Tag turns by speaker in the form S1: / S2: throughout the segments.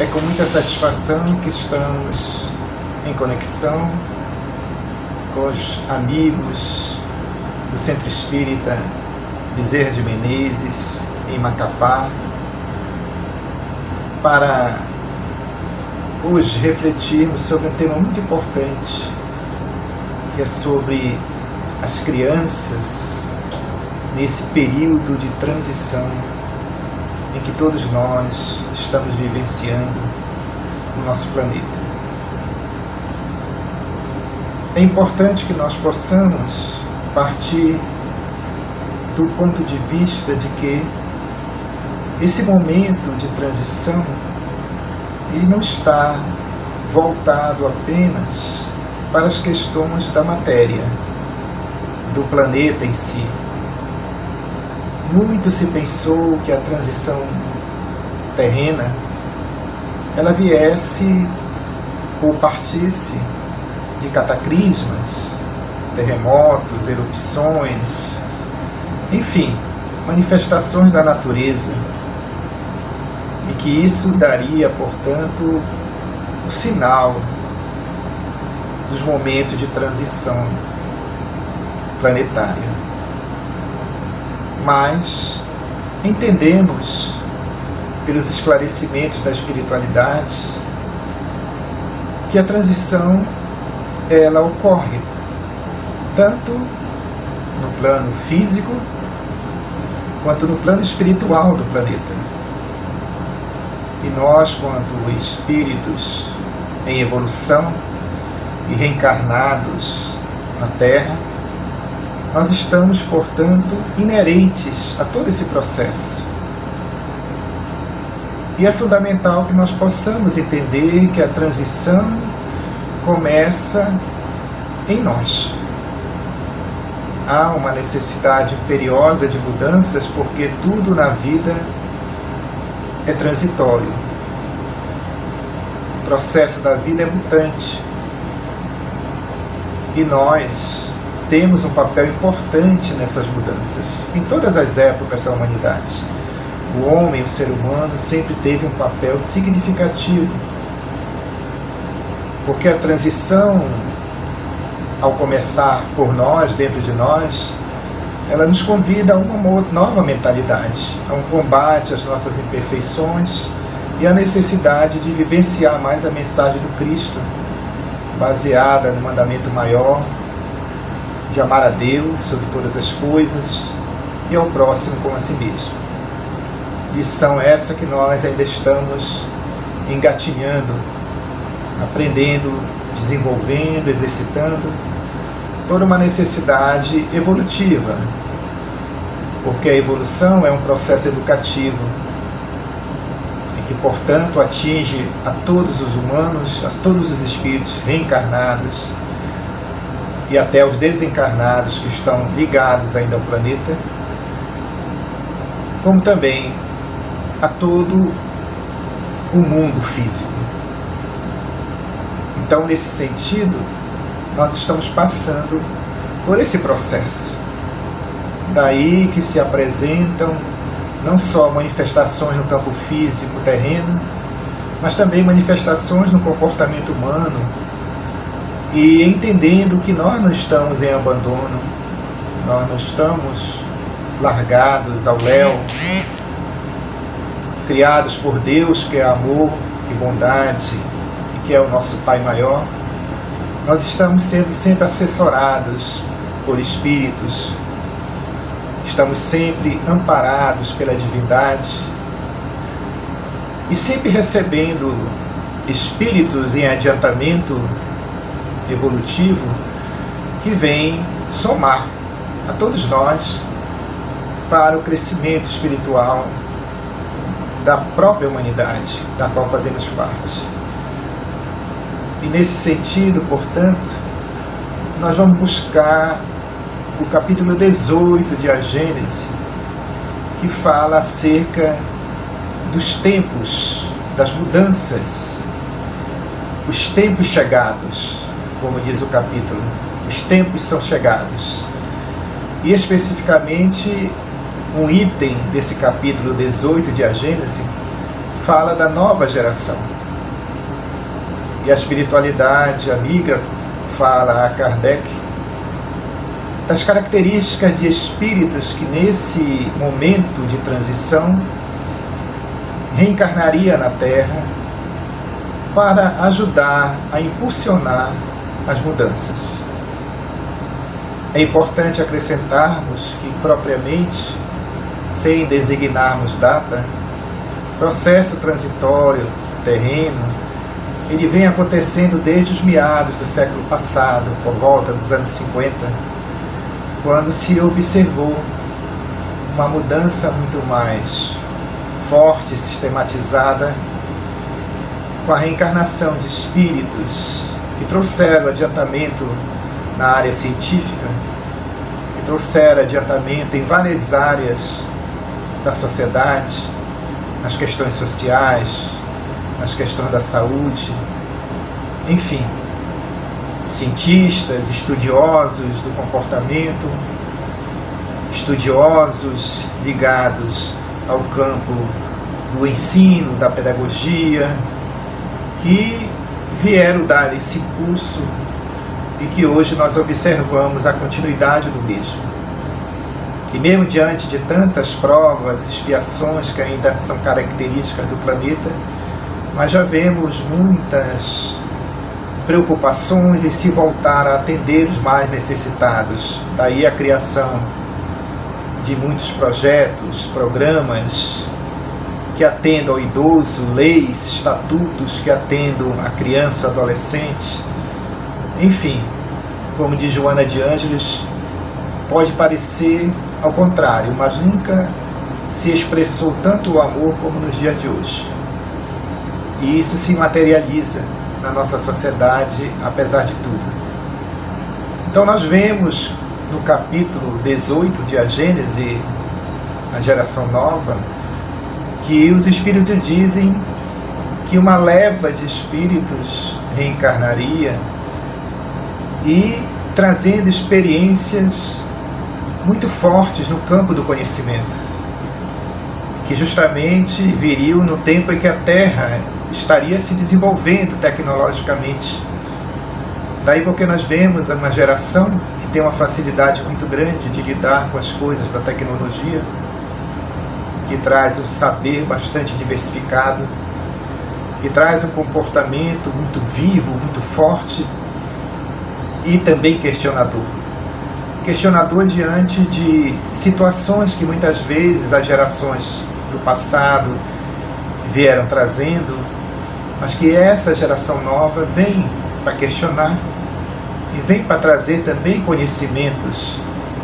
S1: É com muita satisfação que estamos em conexão com os amigos do Centro Espírita Bezerra de Menezes, em Macapá, para hoje refletirmos sobre um tema muito importante, que é sobre as crianças nesse período de transição em que todos nós estamos vivenciando no nosso planeta. É importante que nós possamos partir do ponto de vista de que esse momento de transição ele não está voltado apenas para as questões da matéria, do planeta em si. Muito se pensou que a transição terrena ela viesse ou partisse de cataclismas, terremotos, erupções, enfim, manifestações da natureza, e que isso daria, portanto, o sinal dos momentos de transição planetária. Mas entendemos, pelos esclarecimentos da espiritualidade, que a transição ela ocorre tanto no plano físico quanto no plano espiritual do planeta. E nós, quanto espíritos em evolução e reencarnados na Terra, nós estamos, portanto, inerentes a todo esse processo. E é fundamental que nós possamos entender que a transição começa em nós. Há uma necessidade imperiosa de mudanças, porque tudo na vida é transitório. O processo da vida é mutante. E nós temos um papel importante nessas mudanças, em todas as épocas da humanidade. O homem, o ser humano, sempre teve um papel significativo, porque a transição, ao começar por nós, dentro de nós, ela nos convida a uma nova mentalidade, a um combate às nossas imperfeições e à necessidade de vivenciar mais a mensagem do Cristo, baseada no mandamento maior, de amar a Deus sobre todas as coisas e ao próximo como a si mesmo. Lição essa que nós ainda estamos engatinhando, aprendendo, desenvolvendo, exercitando, por uma necessidade evolutiva, porque a evolução é um processo educativo e que, portanto, atinge a todos os humanos, a todos os espíritos reencarnados e até os desencarnados que estão ligados ainda ao planeta, como também a todo o mundo físico. Então, nesse sentido, nós estamos passando por esse processo. Daí que se apresentam não só manifestações no campo físico terreno, mas também manifestações no comportamento humano, e entendendo que nós não estamos em abandono, nós não estamos largados ao léu, criados por Deus, que é amor e bondade, e que é o nosso Pai maior. Nós estamos sendo sempre assessorados por espíritos, estamos sempre amparados pela divindade e sempre recebendo espíritos em adiantamento evolutivo que vêm somar a todos nós para o crescimento espiritual da própria humanidade, da qual fazemos parte. E nesse sentido, portanto, nós vamos buscar o capítulo 18 de A Gênese, que fala acerca dos tempos, das mudanças, os tempos chegados, como diz o capítulo, os tempos são chegados. E especificamente, um item desse capítulo 18 de A Gênese fala da nova geração. E a espiritualidade amiga fala a Kardec das características de espíritos que nesse momento de transição reencarnaria na Terra para ajudar a impulsionar as mudanças. É importante acrescentarmos que, propriamente, sem designarmos data, processo transitório terreno, ele vem acontecendo desde os meados do século passado, por volta dos anos 50, quando se observou uma mudança muito mais forte, sistematizada, com a reencarnação de espíritos que trouxeram adiantamento na área científica, que trouxeram adiantamento em várias áreas da sociedade, nas questões sociais, nas questões da saúde, enfim, cientistas, estudiosos do comportamento, estudiosos ligados ao campo do ensino, da pedagogia, que vieram dar esse impulso e que hoje nós observamos a continuidade do mesmo. Que mesmo diante de tantas provas, expiações que ainda são características do planeta, mas já vemos muitas preocupações em se voltar a atender os mais necessitados. Daí a criação de muitos projetos, programas que atendam ao idoso, leis, estatutos que atendam a criança, ao adolescente. Enfim, como diz Joana de Ângeles, pode parecer ao contrário, mas nunca se expressou tanto o amor como nos dias de hoje. E isso se materializa na nossa sociedade, apesar de tudo. Então nós vemos no capítulo 18 de A Gênese, a geração nova, que os espíritos dizem que uma leva de espíritos reencarnaria e trazendo experiências muito fortes no campo do conhecimento, que justamente viriam no tempo em que a Terra estaria se desenvolvendo tecnologicamente. Daí porque nós vemos uma geração que tem uma facilidade muito grande de lidar com as coisas da tecnologia, que traz um saber bastante diversificado, que traz um comportamento muito vivo, muito forte e também questionador. Questionador diante de situações que muitas vezes as gerações do passado vieram trazendo, mas que essa geração nova vem para questionar e vem para trazer também conhecimentos,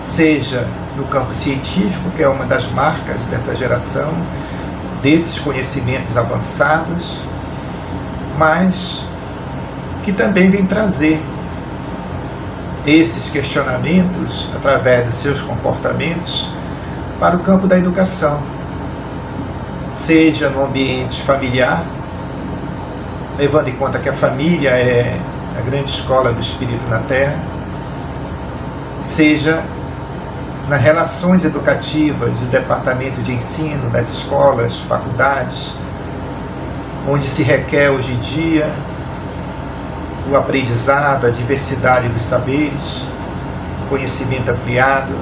S1: seja no campo científico, que é uma das marcas dessa geração, desses conhecimentos avançados, mas que também vem trazer esses questionamentos, através dos seus comportamentos, para o campo da educação, seja no ambiente familiar, levando em conta que a família é a grande escola do espírito na Terra, seja nas relações educativas do departamento de ensino, das escolas, faculdades, onde se requer hoje em dia o aprendizado, a diversidade dos saberes, o conhecimento ampliado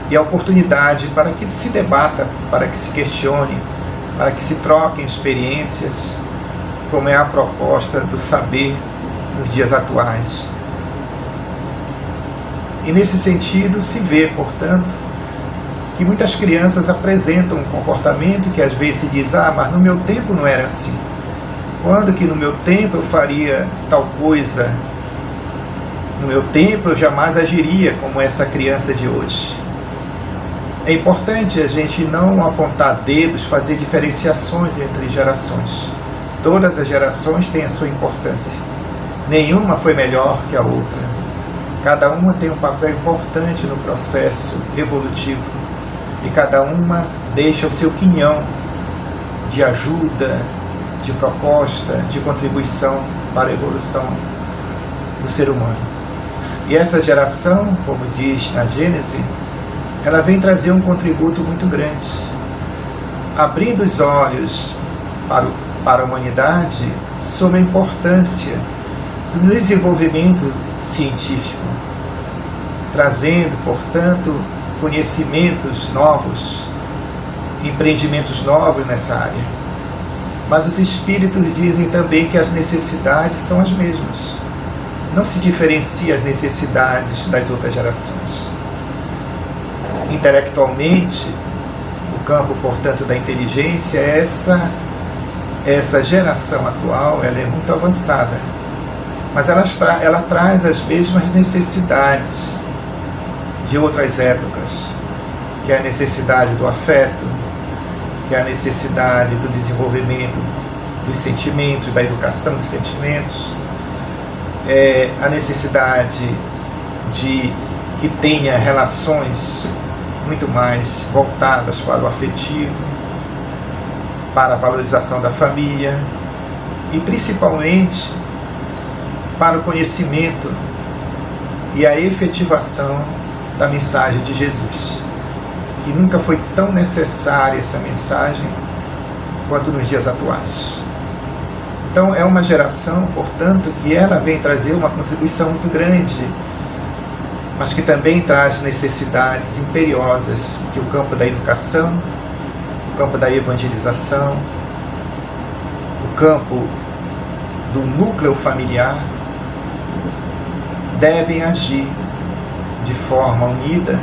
S1: e a oportunidade para que se debata, para que se questione, para que se troquem experiências, como é a proposta do saber nos dias atuais. E nesse sentido se vê, portanto, que muitas crianças apresentam um comportamento que às vezes se diz: mas no meu tempo não era assim. Quando que no meu tempo eu faria tal coisa? No meu tempo eu jamais agiria como essa criança de hoje. É importante a gente não apontar dedos, fazer diferenciações entre gerações. Todas as gerações têm a sua importância. Nenhuma foi melhor que a outra. Cada uma tem um papel importante no processo evolutivo e cada uma deixa o seu quinhão de ajuda, de proposta, de contribuição para a evolução do ser humano. E essa geração, como diz na Gênese, ela vem trazer um contributo muito grande. abrindo os olhos para a humanidade sobre a importância do desenvolvimento científico, trazendo, portanto, conhecimentos novos, empreendimentos novos nessa área. Mas os espíritos dizem também que as necessidades são as mesmas. Não se diferencia as necessidades das outras gerações. Intelectualmente, o campo, portanto, da inteligência, essa geração atual, ela é muito avançada, mas ela traz as mesmas necessidades de outras épocas, que é a necessidade do afeto, que é a necessidade do desenvolvimento dos sentimentos, da educação dos sentimentos, a necessidade de que tenha relações muito mais voltadas para o afetivo, para a valorização da família e principalmente para o conhecimento e a efetivação da mensagem de Jesus, que nunca foi tão necessária essa mensagem quanto nos dias atuais. Então é uma geração, portanto, que ela vem trazer uma contribuição muito grande, mas que também traz necessidades imperiosas que o campo da educação, o campo da evangelização, o campo do núcleo familiar devem agir de forma unida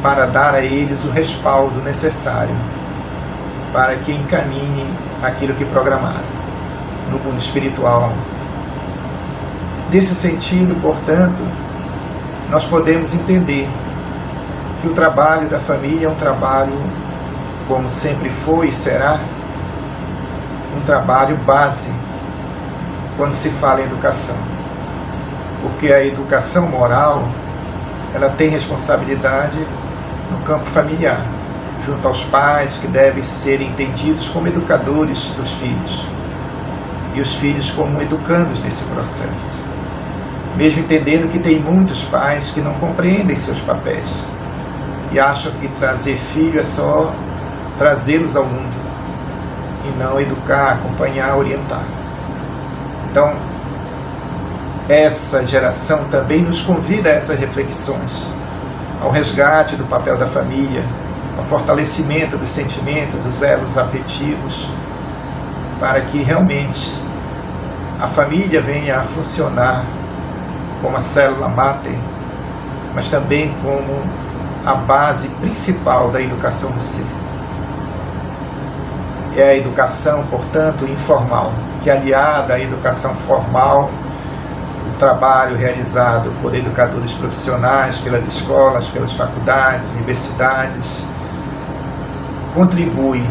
S1: para dar a eles o respaldo necessário para que encaminhem aquilo que programaram no mundo espiritual. Nesse sentido, portanto, nós podemos entender que o trabalho da família é um trabalho, como sempre foi e será, um trabalho base quando se fala em educação. Porque a educação moral, ela tem responsabilidade no campo familiar, junto aos pais, que devem ser entendidos como educadores dos filhos, e os filhos como educandos nesse processo. Mesmo entendendo que tem muitos pais que não compreendem seus papéis e acham que trazer filho é só trazê-los ao mundo e não educar, acompanhar, orientar. Então, essa geração também nos convida a essas reflexões, ao resgate do papel da família, ao fortalecimento dos sentimentos, dos elos afetivos, para que realmente a família venha a funcionar como a célula máter, mas também como a base principal da educação do ser. É a educação, portanto, informal, que é aliada à educação formal, o trabalho realizado por educadores profissionais, pelas escolas, pelas faculdades, universidades, contribui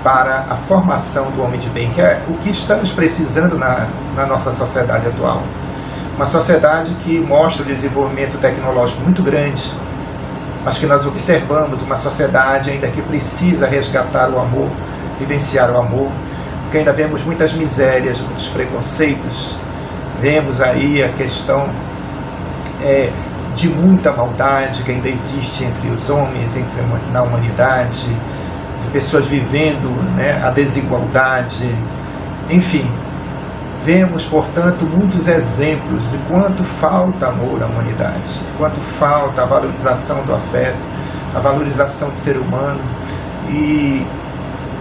S1: para a formação do homem de bem, que é o que estamos precisando na nossa sociedade atual. Uma sociedade que mostra um desenvolvimento tecnológico muito grande, mas que nós observamos uma sociedade ainda que precisa resgatar o amor, vivenciar o amor, porque ainda vemos muitas misérias, muitos preconceitos, vemos aí a questão de muita maldade que ainda existe entre os homens, na humanidade, de pessoas vivendo, a desigualdade, enfim. Vemos, portanto, muitos exemplos de quanto falta amor à humanidade, de quanto falta a valorização do afeto, a valorização do ser humano e,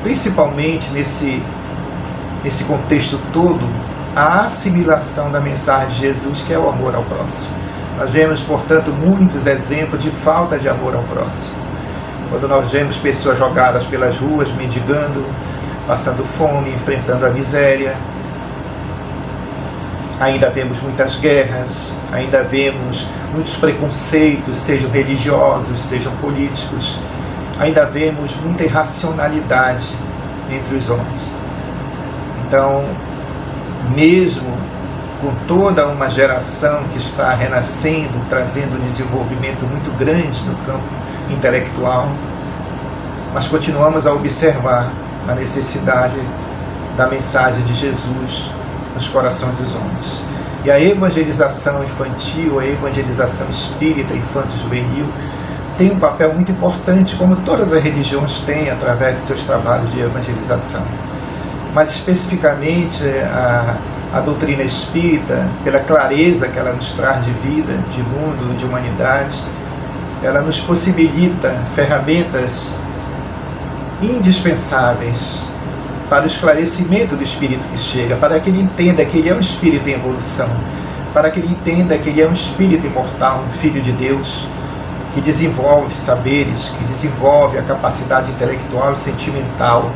S1: principalmente nesse contexto todo, a assimilação da mensagem de Jesus, que é o amor ao próximo. Nós vemos, portanto, muitos exemplos de falta de amor ao próximo. Quando nós vemos pessoas jogadas pelas ruas, mendigando, passando fome, enfrentando a miséria, ainda vemos muitas guerras, ainda vemos muitos preconceitos, sejam religiosos, sejam políticos, ainda vemos muita irracionalidade entre os homens. Então, mesmo com toda uma geração que está renascendo, trazendo um desenvolvimento muito grande no campo intelectual, mas continuamos a observar a necessidade da mensagem de Jesus nos corações dos homens. E a evangelização infantil, a evangelização espírita, infanto-juvenil, tem um papel muito importante, como todas as religiões têm, através de seus trabalhos de evangelização. Mas especificamente a doutrina espírita, pela clareza que ela nos traz de vida, de mundo, de humanidade, ela nos possibilita ferramentas indispensáveis para o esclarecimento do espírito que chega, para que ele entenda que ele é um espírito em evolução, para que ele entenda que ele é um espírito imortal, um filho de Deus, que desenvolve saberes, que desenvolve a capacidade intelectual e sentimental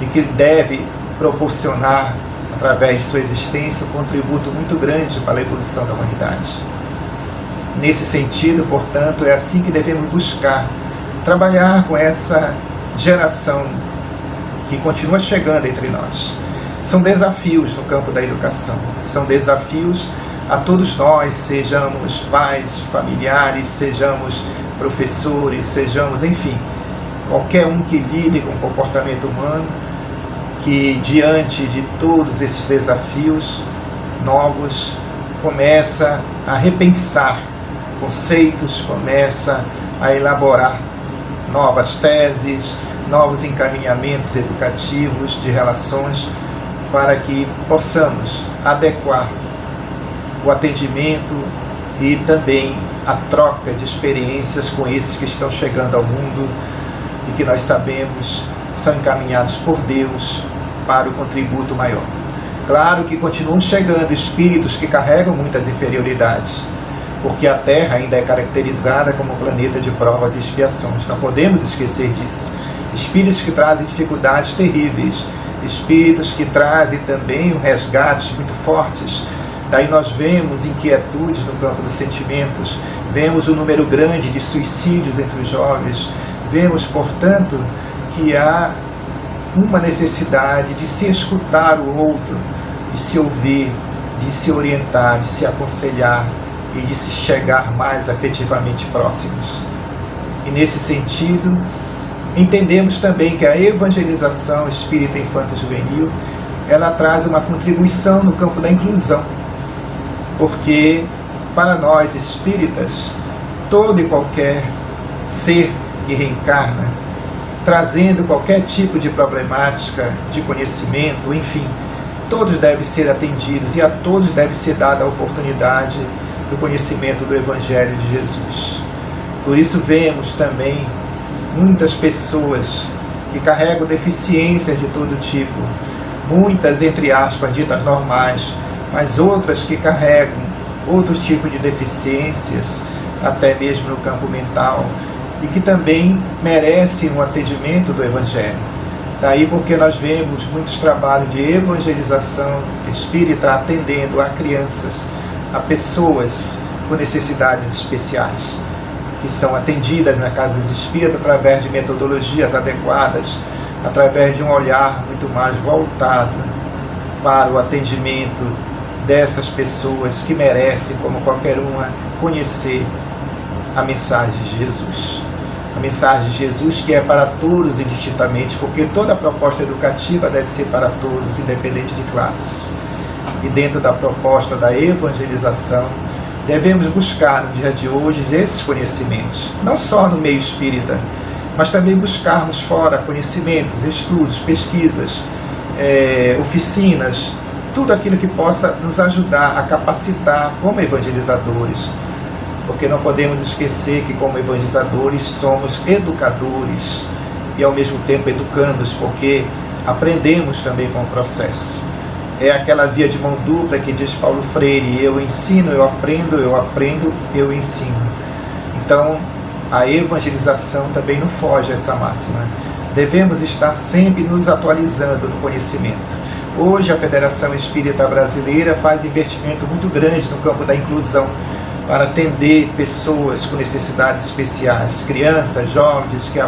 S1: e que deve proporcionar, através de sua existência, um contributo muito grande para a evolução da humanidade. Nesse sentido, portanto, é assim que devemos buscar trabalhar com essa geração que continua chegando entre nós. São desafios no campo da educação, são desafios a todos nós, sejamos pais, familiares, sejamos professores, sejamos, enfim, qualquer um que lide com o comportamento humano, que diante de todos esses desafios novos, começa a repensar conceitos, começa a elaborar novas teses, novos encaminhamentos educativos de relações, para que possamos adequar o atendimento e também a troca de experiências com esses que estão chegando ao mundo e que nós sabemos são encaminhados por Deus para o contributo maior. Claro que continuam chegando espíritos que carregam muitas inferioridades, porque a Terra ainda é caracterizada como um planeta de provas e expiações. Não podemos esquecer disso. Espíritos que trazem dificuldades terríveis, espíritos que trazem também resgates muito fortes. Daí nós vemos inquietudes no campo dos sentimentos, vemos um número grande de suicídios entre os jovens, vemos, portanto, que há uma necessidade de se escutar o outro, de se ouvir, de se orientar, de se aconselhar e de se chegar mais afetivamente próximos. E nesse sentido, entendemos também que a evangelização espírita infanto-juvenil, ela traz uma contribuição no campo da inclusão, porque para nós espíritas, todo e qualquer ser que reencarna, trazendo qualquer tipo de problemática, de conhecimento, enfim, todos devem ser atendidos e a todos deve ser dada a oportunidade do conhecimento do Evangelho de Jesus. Por isso vemos também muitas pessoas que carregam deficiências de todo tipo, muitas, entre aspas, ditas normais, mas outras que carregam outros tipos de deficiências, até mesmo no campo mental, e que também merecem um atendimento do Evangelho. Daí porque nós vemos muitos trabalhos de evangelização espírita atendendo a crianças, a pessoas com necessidades especiais, que são atendidas na casa espírita através de metodologias adequadas, através de um olhar muito mais voltado para o atendimento dessas pessoas que merecem, como qualquer uma, conhecer a mensagem de Jesus. A mensagem de Jesus que é para todos indistintamente, porque toda a proposta educativa deve ser para todos, independente de classes. E dentro da proposta da evangelização, devemos buscar no dia de hoje esses conhecimentos, não só no meio espírita, mas também buscarmos fora conhecimentos, estudos, pesquisas, oficinas, tudo aquilo que possa nos ajudar a capacitar como evangelizadores, porque não podemos esquecer que como evangelizadores somos educadores e ao mesmo tempo educandos, porque aprendemos também com o processo. É aquela via de mão dupla que diz Paulo Freire: eu ensino, eu aprendo, eu ensino. Então, a evangelização também não foge a essa máxima. Devemos estar sempre nos atualizando no conhecimento. Hoje, a Federação Espírita Brasileira faz investimento muito grande no campo da inclusão, para atender pessoas com necessidades especiais, crianças, jovens que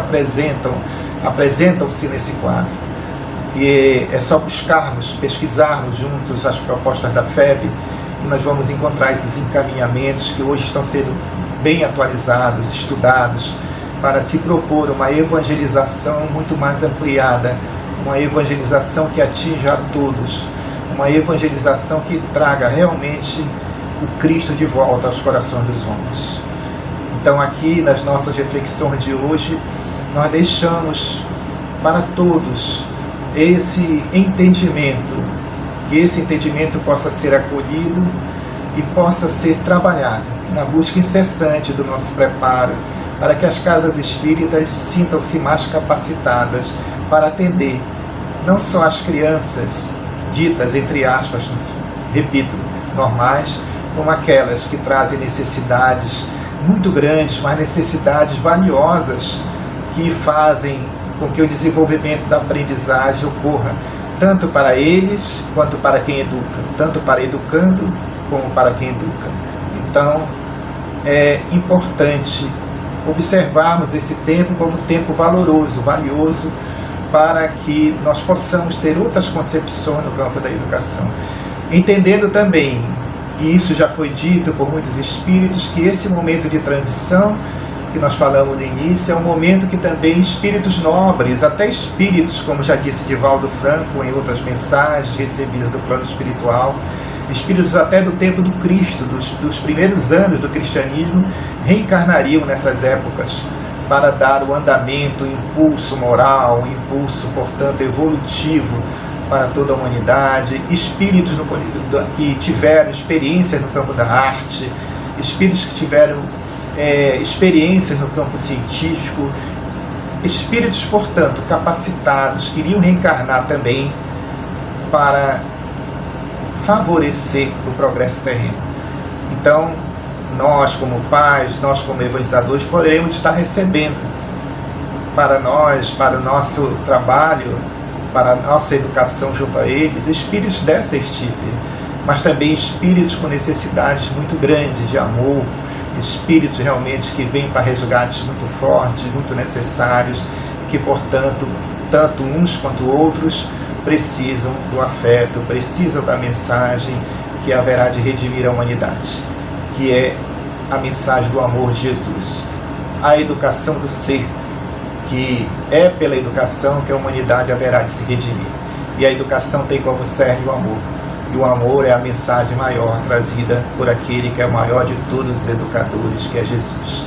S1: apresentam-se nesse quadro. E é só buscarmos, pesquisarmos juntos as propostas da FEB, que nós vamos encontrar esses encaminhamentos que hoje estão sendo bem atualizados, estudados, para se propor uma evangelização muito mais ampliada, uma evangelização que atinja a todos, uma evangelização que traga realmente o Cristo de volta aos corações dos homens. Então aqui nas nossas reflexões de hoje, nós deixamos para todos esse entendimento, que esse entendimento possa ser acolhido e possa ser trabalhado na busca incessante do nosso preparo, para que as casas espíritas sintam-se mais capacitadas para atender não só as crianças ditas, entre aspas, repito, normais, como aquelas que trazem necessidades muito grandes, mas necessidades valiosas que fazem com que o desenvolvimento da aprendizagem ocorra tanto para eles quanto para quem educa, tanto para educando como para quem educa. Então, é importante observarmos esse tempo como tempo valoroso, valioso, para que nós possamos ter outras concepções no campo da educação. Entendendo também, e isso já foi dito por muitos espíritos, que esse momento de transição que nós falamos no início é um momento que também espíritos nobres, até espíritos, como já disse Divaldo Franco em outras mensagens recebidas do plano espiritual, espíritos até do tempo do Cristo, dos primeiros anos do cristianismo, reencarnariam nessas épocas para dar o andamento, o impulso moral, o impulso, portanto, evolutivo para toda a humanidade. Espíritos que tiveram experiências no campo da arte, espíritos que tiveram experiências no campo científico, espíritos, portanto, capacitados, queriam reencarnar também para favorecer o progresso terreno. Então, nós como pais, nós como evangelizadores, poderemos estar recebendo para nós, para o nosso trabalho, para a nossa educação junto a eles, espíritos dessa estirpe, mas também espíritos com necessidades muito grandes de amor, espíritos realmente que vêm para resgates muito fortes, muito necessários, que, portanto, tanto uns quanto outros precisam do afeto, precisam da mensagem que haverá de redimir a humanidade, que é a mensagem do amor de Jesus, a educação do ser, que é pela educação que a humanidade haverá de se redimir. E a educação tem como cerne o amor. E o amor é a mensagem maior trazida por aquele que é o maior de todos os educadores, que é Jesus.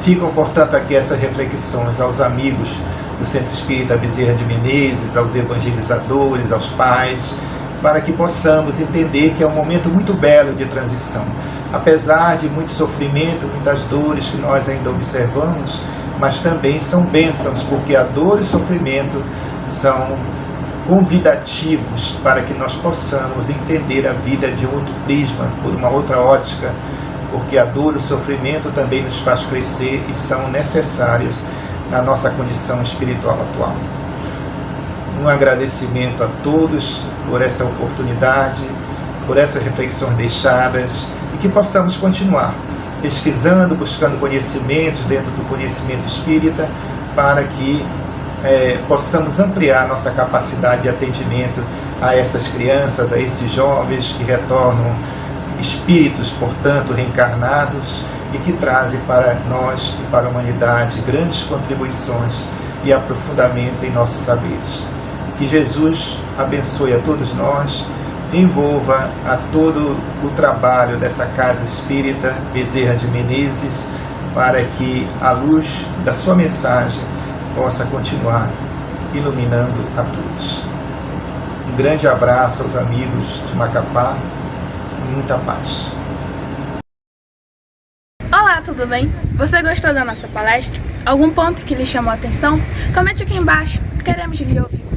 S1: Ficam, portanto, aqui essas reflexões aos amigos do Centro Espírita Bezerra de Menezes, aos evangelizadores, aos pais, para que possamos entender que é um momento muito belo de transição. Apesar de muito sofrimento, muitas dores que nós ainda observamos, mas também são bênçãos, porque a dor e o sofrimento são convidativos para que nós possamos entender a vida de um outro prisma, por uma outra ótica, porque a dor e o sofrimento também nos faz crescer e são necessários na nossa condição espiritual atual. Um agradecimento a todos por essa oportunidade, por essas reflexões deixadas, e que possamos continuar pesquisando, buscando conhecimentos dentro do conhecimento espírita, para que possamos ampliar nossa capacidade de atendimento a essas crianças, a esses jovens que retornam espíritos, portanto, reencarnados, e que trazem para nós e para a humanidade grandes contribuições e aprofundamento em nossos saberes. Que Jesus abençoe a todos nós, envolva a todo o trabalho dessa Casa Espírita Bezerra de Menezes, para que a luz da sua mensagem possa continuar iluminando a todos. Um grande abraço aos amigos de Macapá e muita paz.
S2: Olá, tudo bem? Você gostou da nossa palestra? Algum ponto que lhe chamou a atenção? Comente aqui embaixo, queremos lhe ouvir.